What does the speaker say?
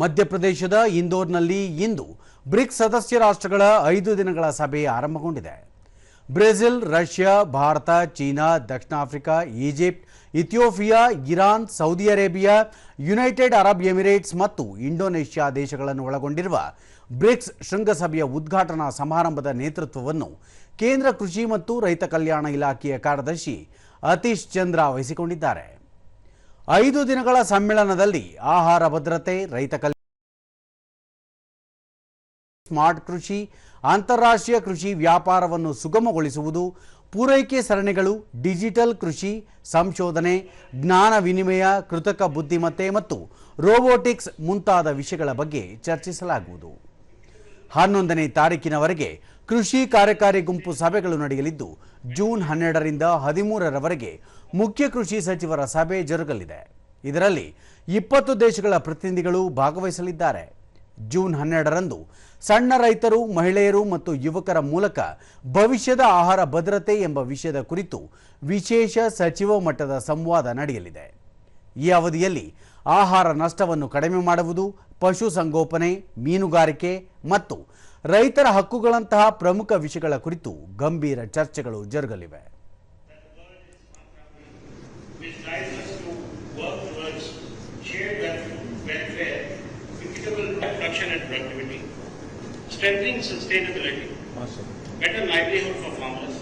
ಮಧ್ಯಪ್ರದೇಶದ ಇಂದೋರ್ನಲ್ಲಿ ಇಂದು ಬ್ರಿಕ್ಸ್ ಸದಸ್ಯ ರಾಷ್ಟ್ರಗಳ 5 ದಿನಗಳ ಸಭೆ ಆರಂಭಗೊಂಡಿದೆ. ಬ್ರೆಜಿಲ್, ರಷ್ಯಾ, ಭಾರತ, ಚೀನಾ, ದಕ್ಷಿಣ Africa, Egypt, Ethiopia, Iran, Saudi Arabia, United Arab Emirates ಮತ್ತು ಇಂಡೋನೇಷ್ಯಾ ದೇಶಗಳನ್ನು ಒಳಗೊಂಡಿರುವ ಬ್ರಿಕ್ಸ್ ಶೃಂಗಸಭೆಯ ಉದ್ಘಾಟನಾ ಸಮಾರಂಭದ ನೇತೃತ್ವವನ್ನು ಕೇಂದ್ರ ಕೃಷಿ ಮತ್ತು ರೈತ ಕಲ್ಯಾಣ ಇಲಾಖೆಯ ಕಾರ್ಯದರ್ಶಿ ಅತೀಶ್ ಚಂದ್ರ ವಹಿಸಿಕೊಂಡಿದ್ದಾರೆ. 5 ದಿನಗಳ ಸಮ್ಮೇಳನದಲ್ಲಿ ಆಹಾರ ಭದ್ರತೆ, ರೈತ ಕಲ್ಯಾಣ, ಸ್ಮಾರ್ಟ್ ಕೃಷಿ, ಅಂತಾರಾಷ್ಟ್ರೀಯ ಕೃಷಿ ವ್ಯಾಪಾರವನ್ನು ಸುಗಮಗೊಳಿಸುವುದು, ಪೂರೈಕೆ ಸರಣಿಗಳು, ಡಿಜಿಟಲ್ ಕೃಷಿ, ಸಂಶೋಧನೆ, ಜ್ಞಾನ ವಿನಿಮಯ, ಕೃತಕ ಬುದ್ಧಿಮತ್ತೆ ಮತ್ತು ರೋಬೋಟಿಕ್ಸ್ ಮುಂತಾದ ವಿಷಯಗಳ ಬಗ್ಗೆ ಚರ್ಚಿಸಲಾಗುವುದು. 11ನೇ ತಾರೀಕಿನವರೆಗೆ ಕೃಷಿ ಕಾರ್ಯಕಾರಿ ಗುಂಪು ಸಭೆಗಳು ನಡೆಯಲಿದ್ದು, ಜೂನ್ 12ರಿಂದ 13ರವರೆಗೆ ಮುಖ್ಯ ಕೃಷಿ ಸಚಿವರ ಸಭೆ ಜರುಗಲಿದೆ. ಇದರಲ್ಲಿ 20 ದೇಶಗಳ ಪ್ರತಿನಿಧಿಗಳು ಭಾಗವಹಿಸಲಿದ್ದಾರೆ. ಜೂನ್ 12ರಂದು ಸಣ್ಣ ರೈತರು, ಮಹಿಳೆಯರು ಮತ್ತು ಯುವಕರ ಮೂಲಕ ಭವಿಷ್ಯದ ಆಹಾರ ಭದ್ರತೆ ಎಂಬ ವಿಷಯದ ಕುರಿತು ವಿಶೇಷ ಸಚಿವ ಮಟ್ಟದ ಸಂವಾದ ನಡೆಯಲಿದೆ. ಈ ಅವಧಿಯಲ್ಲಿ ಆಹಾರ ನಷ್ಟವನ್ನು ಕಡಿಮೆ ಮಾಡುವುದು, ಪಶುಸಂಗೋಪನೆ, ಮೀನುಗಾರಿಕೆ ಮತ್ತು ರೈತರ ಹಕ್ಕುಗಳಂತಹ ಪ್ರಮುಖ ವಿಷಯಗಳ ಕುರಿತು ಗಂಭೀರ ಚರ್ಚೆಗಳು ಜರುಗಲಿವೆ. Strengthening sustainability, better livelihood for farmers,